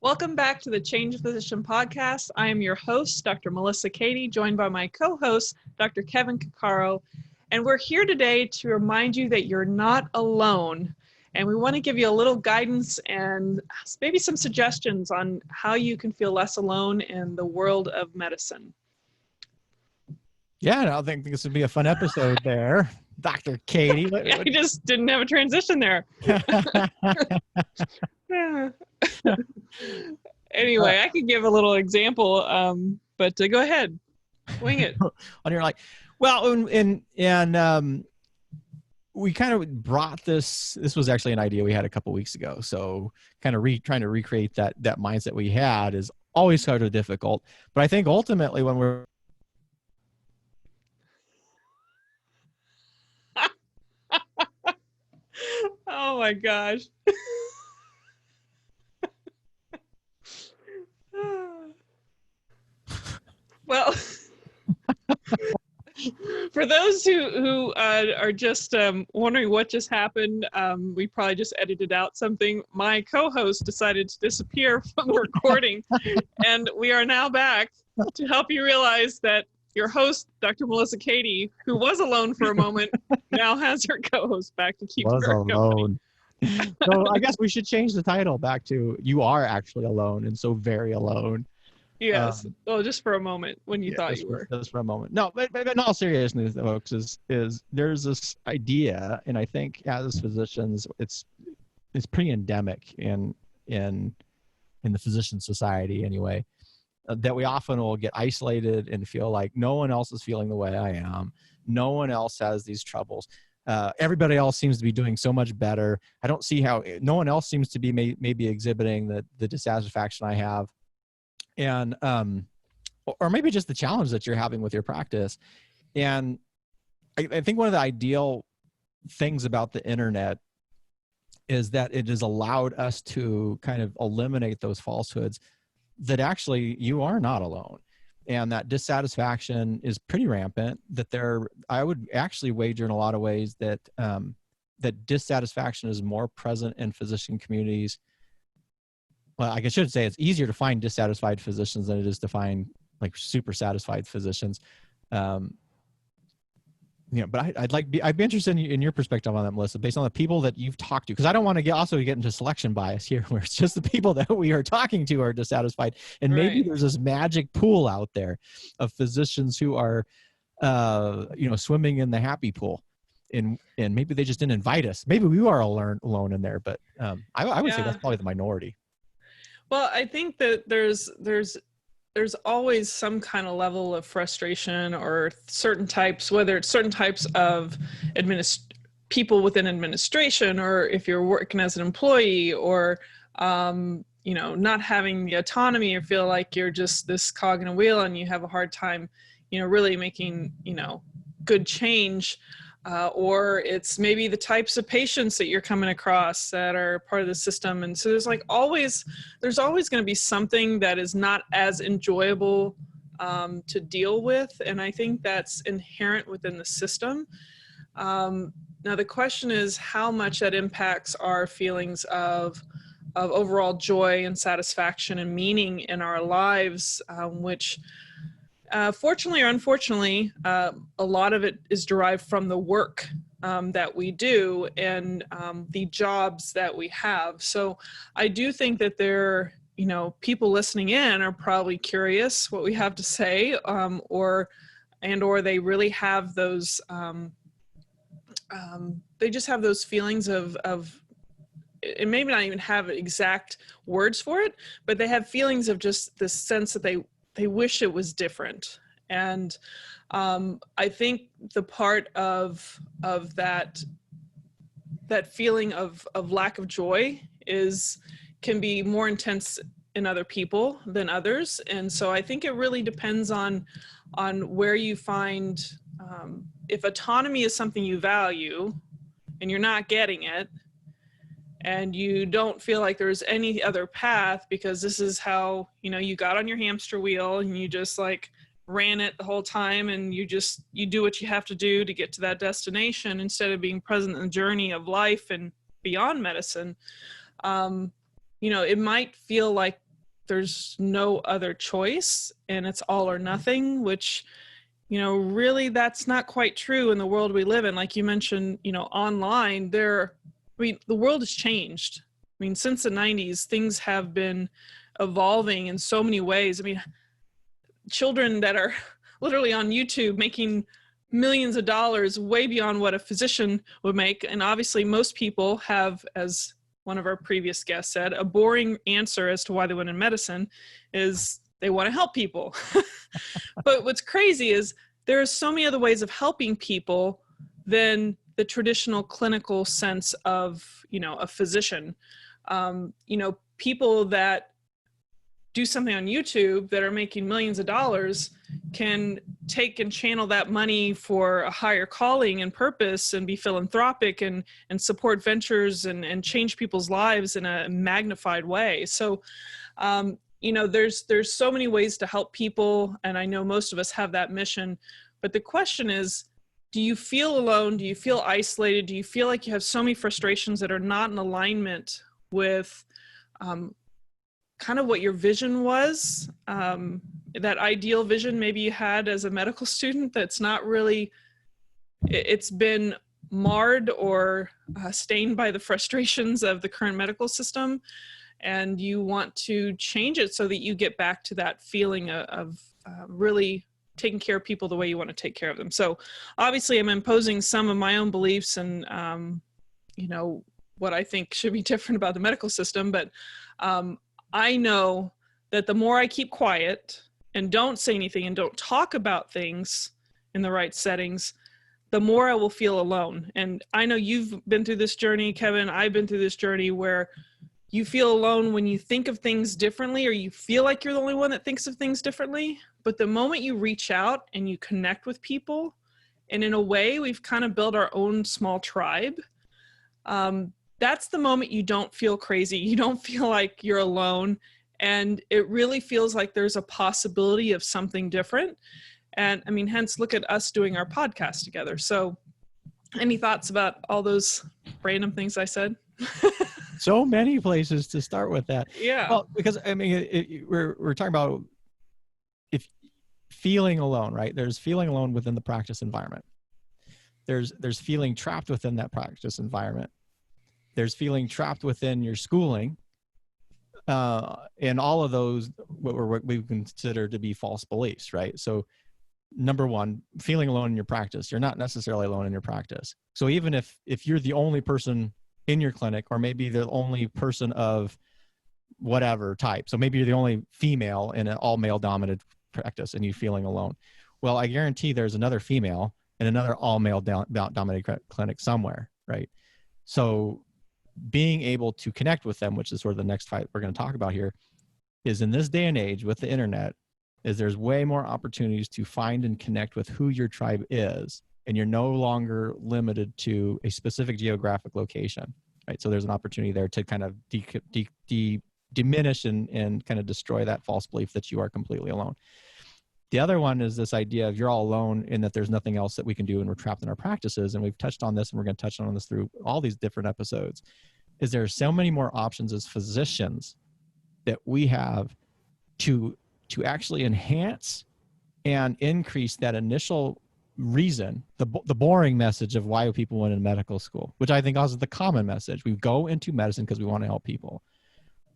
Welcome back to the Change Physician podcast. I am your host, Dr. Melissa Cady, joined by my co-host, Dr. Kevin Cuccaro. And we're here today to remind you that you're not alone. And we want to give you a little guidance and maybe some suggestions on how you can feel less alone in the world of medicine. Yeah, I think this would be a fun episode there, Dr. Cady. I just didn't have a transition there. Anyway, I could give a little example, but go ahead, wing it. And you're like, well, and we kind of brought this was actually an idea we had a couple weeks ago. So kind of trying to recreate that mindset we had is always sort of difficult. But I think ultimately when we're oh my gosh. Well, for those who are just wondering what just happened, we probably just edited out something. My co-host decided to disappear from the recording, and we are now back to help you realize that your host, Dr. Melissa Cady, who was alone for a moment, now has her co-host back to keep her company. So I guess we should change the title back to "You Are Actually Alone and So Very Alone." Yes. Well, just for a moment when you thought you were. Just for a moment. No, but in all seriousness, folks, is there's this idea, and I think as physicians, it's pretty endemic in the physician society anyway, that we often will get isolated and feel like no one else is feeling the way I am. No one else has these troubles. Everybody else seems to be doing so much better. I don't see how no one else seems to be maybe exhibiting the dissatisfaction I have. And, or maybe just the challenge that you're having with your practice. And I think one of the ideal things about the internet is that it has allowed us to kind of eliminate those falsehoods that actually you are not alone. And that dissatisfaction is pretty rampant, that I would actually wager in a lot of ways that, that dissatisfaction is more present in physician communities. Well, I should say it's easier to find dissatisfied physicians than it is to find like super satisfied physicians. But I'd be interested in your perspective on that, Melissa, based on the people that you've talked to, because I don't want to also get into selection bias here, where it's just the people that we are talking to are dissatisfied, and maybe there's this magic pool out there of physicians who are, swimming in the happy pool. And maybe they just didn't invite us. Maybe we are alone in there, but I would say that's probably the minority. Well, I think that there's always some kind of level of frustration or certain types, whether it's certain types of people within administration, or if you're working as an employee, or not having the autonomy, or feel like you're just this cog in a wheel and you have a hard time, really making, good change. Or it's maybe the types of patients that you're coming across that are part of the system. And so there's always going to be something that is not as enjoyable to deal with. And I think that's inherent within the system. Now the question is how much that impacts our feelings of overall joy and satisfaction and meaning in our lives, which fortunately or unfortunately, a lot of it is derived from the work that we do and the jobs that we have. So I do think that people listening in are probably curious what we have to say, or they really have those, they just have those feelings of and maybe not even have exact words for it, but they have feelings of just this sense that they wish it was different. And I think the part of that feeling of lack of joy can be more intense in other people than others. And so I think it really depends on where you find, if autonomy is something you value and you're not getting it, and you don't feel like there's any other path because this is how, you got on your hamster wheel and you just ran it the whole time, and you do what you have to do to get to that destination instead of being present in the journey of life and beyond medicine. It might feel like there's no other choice and it's all or nothing, which, really that's not quite true in the world we live in. Like you mentioned, online the world has changed. Since the 90s, things have been evolving in so many ways. Children that are literally on YouTube making millions of dollars, way beyond what a physician would make. And obviously most people have, as one of our previous guests said, a boring answer as to why they went in medicine is they want to help people. But what's crazy is there are so many other ways of helping people than the traditional clinical sense of, a physician. People that do something on YouTube that are making millions of dollars can take and channel that money for a higher calling and purpose and be philanthropic and support ventures and change people's lives in a magnified way. So, there's so many ways to help people. And I know most of us have that mission, but the question is, do you feel alone? Do you feel isolated? Do you feel like you have so many frustrations that are not in alignment with, kind of what your vision was, that ideal vision maybe you had as a medical student that's not really, it's been marred or stained by the frustrations of the current medical system, and you want to change it so that you get back to that feeling of really taking care of people the way you want to take care of them. So obviously I'm imposing some of my own beliefs and, what I think should be different about the medical system, but I know that the more I keep quiet and don't say anything and don't talk about things in the right settings, the more I will feel alone. And I know you've been through this journey, Kevin. I've been through this journey where you feel alone when you think of things differently, or you feel like you're the only one that thinks of things differently. But the moment you reach out and you connect with people, and in a way, we've kind of built our own small tribe. That's the moment you don't feel crazy. You don't feel like you're alone. And it really feels like there's a possibility of something different. And hence look at us doing our podcast together. So any thoughts about all those random things I said? So many places to start with that. Yeah. Well, because we're talking about if feeling alone, right? There's feeling alone within the practice environment. There's feeling trapped within that practice environment. There's feeling trapped within your schooling, and all of those what we consider to be false beliefs, right? So number one, feeling alone in your practice. You're not necessarily alone in your practice. So even if you're the only person in your clinic, or maybe the only person of whatever type, so maybe you're the only female in an all male dominated practice and you feeling alone, well, I guarantee there's another female in another all male dominated clinic somewhere, right? So being able to connect with them, which is sort of the next fight we're going to talk about here, is in this day and age with the internet, is there's way more opportunities to find and connect with who your tribe is, and you're no longer limited to a specific geographic location, right? So there's an opportunity there to kind of diminish and kind of destroy that false belief that you are completely alone. The other one is this idea of you're all alone in that there's nothing else that we can do and we're trapped in our practices. And we've touched on this, and we're going to touch on this through all these different episodes, is there are so many more options as physicians that we have to actually enhance and increase that initial reason, the boring message of why people went into medical school, which I think also is the common message. We go into medicine because we want to help people,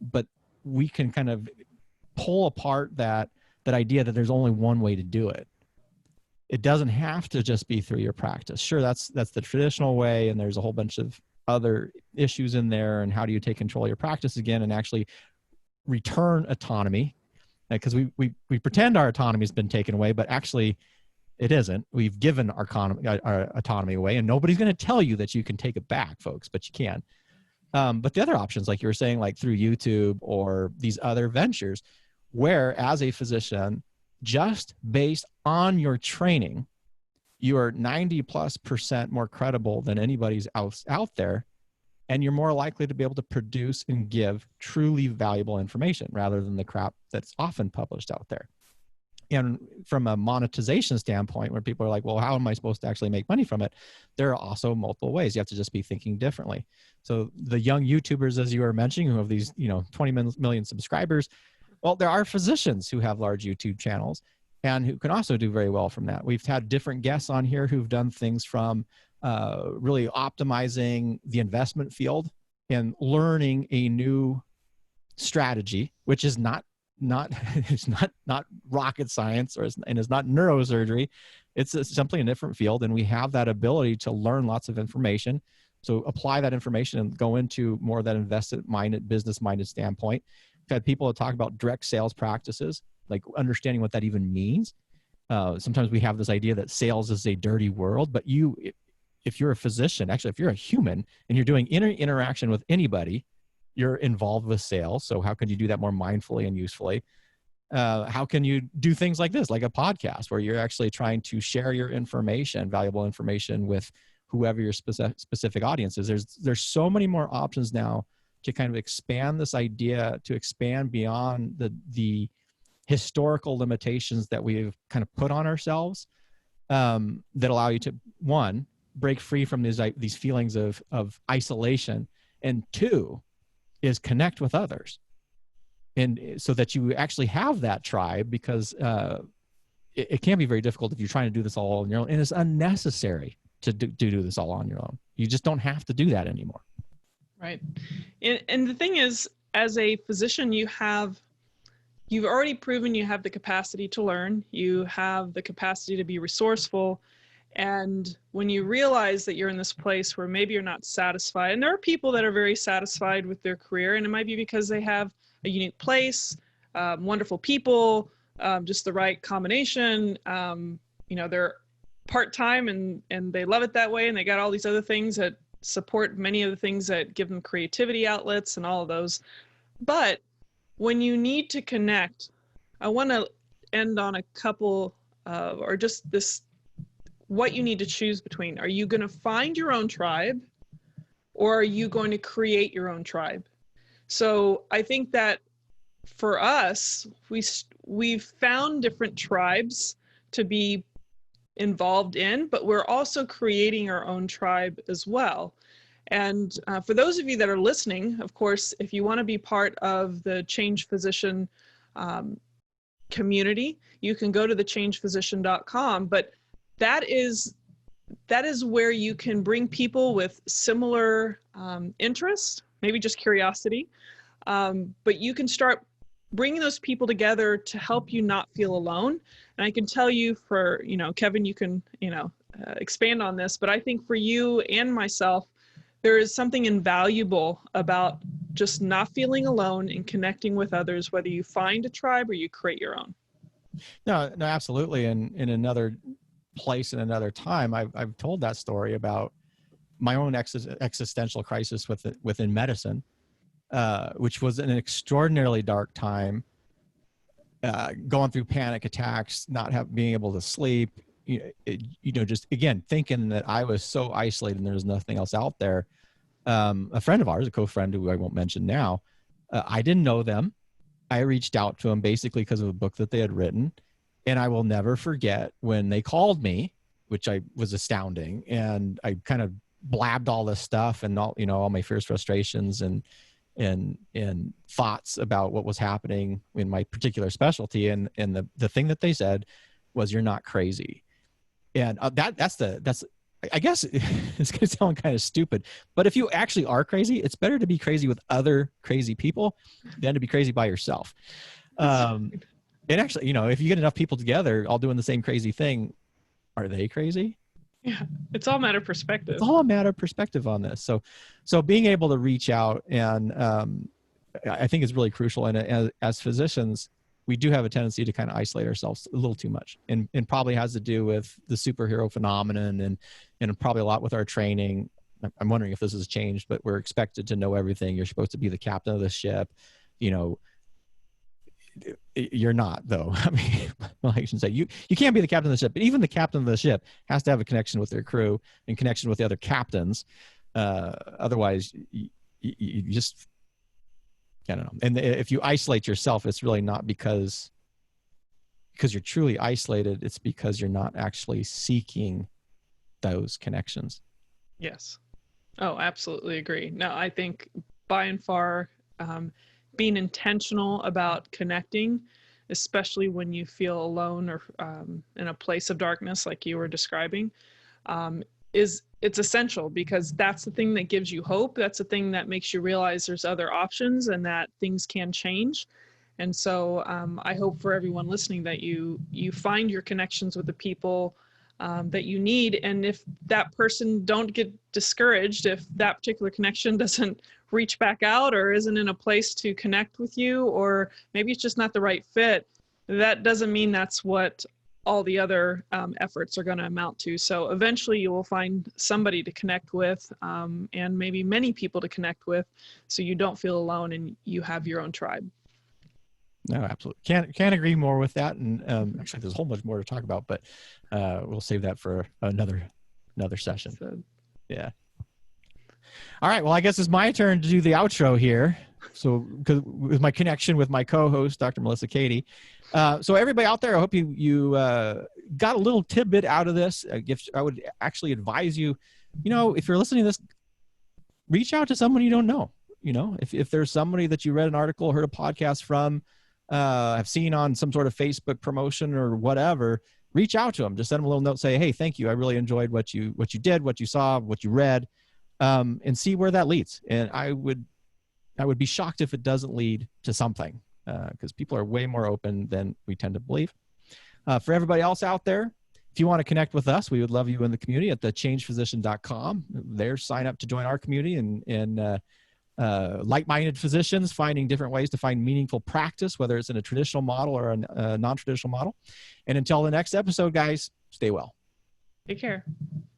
but we can kind of pull apart that idea that there's only one way to do it. It doesn't have to just be through your practice. Sure, that's the traditional way, and there's a whole bunch of other issues in there, and how do you take control of your practice again and actually return autonomy, because we pretend our autonomy has been taken away, but actually it isn't. We've given our autonomy away, and nobody's going to tell you that you can take it back, folks, but you can. But the other options, like you were saying, like through YouTube or these other ventures, where as a physician, just based on your training, you are 90+% more credible than anybody's out there, and you're more likely to be able to produce and give truly valuable information rather than the crap that's often published out there. And from a monetization standpoint, where people are like, well, how am I supposed to actually make money from it? There are also multiple ways. You have to just be thinking differently. So the young YouTubers, as you were mentioning, who have these 20 million subscribers, Well, there are physicians who have large YouTube channels and who can also do very well from that. We've had different guests on here who've done things from really optimizing the investment field and learning a new strategy, which is not it's not rocket science, and it's not neurosurgery. It's simply a different field, and we have that ability to learn lots of information. So apply that information and go into more of that invested minded, business minded standpoint. We've had people that talk about direct sales practices, like understanding what that even means. Sometimes we have this idea that sales is a dirty world, but if you're a physician, actually, if you're a human and you're doing interaction with anybody, you're involved with sales. So how can you do that more mindfully and usefully? How can you do things like this, like a podcast, where you're actually trying to share your information, valuable information, with whoever your specific audience is? There's so many more options now to kind of expand this idea, to expand beyond the historical limitations that we've kind of put on ourselves, that allow you to, one, break free from these feelings of isolation, and two, is connect with others, and so that you actually have that tribe, because it can be very difficult if you're trying to do this all on your own, and it's unnecessary to do this all on your own. You just don't have to do that anymore. Right. And the thing is, as a physician, you've already proven you have the capacity to learn, you have the capacity to be resourceful. And when you realize that you're in this place where maybe you're not satisfied, and there are people that are very satisfied with their career, and it might be because they have a unique place, wonderful people, just the right combination. They're part-time and they love it that way, and they got all these other things that support many of the things that give them creativity outlets and all of those. But when you need to connect, I want to end on a couple or just this, what you need to choose between. Are you going to find your own tribe, or are you going to create your own tribe? So I think that for us, we've found different tribes to be involved in, but we're also creating our own tribe as well. And for those of you that are listening, of course, if you want to be part of the Change Physician community, you can go to thechangephysician.com. But that is where you can bring people with similar interests, maybe just curiosity, but you can start bringing those people together to help you not feel alone. And I can tell you, for Kevin, you can expand on this, but I think for you and myself, there is something invaluable about just not feeling alone and connecting with others, whether you find a tribe or you create your own. No, absolutely. And in another place, in another time, I've told that story about my own existential crisis within medicine, which was an extraordinarily dark time, going through panic attacks, not being able to sleep, just again, thinking that I was so isolated and there was nothing else out there. A friend of ours, a co-friend who I won't mention now, I didn't know them. I reached out to them basically because of a book that they had written. And I will never forget when they called me, which I was astounding. And I kind of blabbed all this stuff and all my fears, frustrations, and thoughts about what was happening in my particular specialty. And the thing that they said was, "You're not crazy." And that's I guess it's going to sound kind of stupid, but if you actually are crazy, it's better to be crazy with other crazy people than to be crazy by yourself. And actually, if you get enough people together all doing the same crazy thing, are they crazy? Yeah, it's all a matter of perspective. It's all a matter of perspective on this. So being able to reach out, and I think is really crucial. And as physicians, we do have a tendency to kind of isolate ourselves a little too much, and probably has to do with the superhero phenomenon, and probably a lot with our training. I'm wondering if this has changed, but we're expected to know everything. You're supposed to be the captain of the ship. You're not, though. I mean, well, I shouldn't say you can't be the captain of the ship, but even the captain of the ship has to have a connection with their crew and connection with the other captains. Otherwise, you just, I don't know. And if you isolate yourself, it's really not because you're truly isolated. It's because you're not actually seeking those connections. Yes. Oh, absolutely agree. No, I think by and far, being intentional about connecting, especially when you feel alone or in a place of darkness like you were describing, it's essential, because that's the thing that gives you hope. That's the thing that makes you realize there's other options and that things can change. And so I hope for everyone listening that you find your connections with the people that you need. And if that person, don't get discouraged if that particular connection doesn't reach back out or isn't in a place to connect with you, or maybe it's just not the right fit. That doesn't mean that's what all the other efforts are going to amount to. So eventually you will find somebody to connect with, and maybe many people to connect with, so you don't feel alone and you have your own tribe. No, absolutely. Can't agree more with that. And actually, there's a whole bunch more to talk about, but we'll save that for another session. So, yeah. All right. Well, I guess it's my turn to do the outro here. So, because with my connection with my co-host, Dr. Melissa Cady. So everybody out there, I hope you got a little tidbit out of this. I would actually advise you, if you're listening to this, reach out to someone you don't know. If there's somebody that you read an article, heard a podcast from, have seen on some sort of Facebook promotion or whatever, reach out to them. Just send them a little note, say, hey, thank you. I really enjoyed what you did, what you saw, what you read, and see where that leads. And I would be shocked if it doesn't lead to something, because people are way more open than we tend to believe. For everybody else out there, if you want to connect with us, we would love you in the community at thechangephysician.com. There, sign up to join our community and like-minded physicians finding different ways to find meaningful practice, whether it's in a traditional model or a non-traditional model. And until the next episode, guys, stay well. Take care.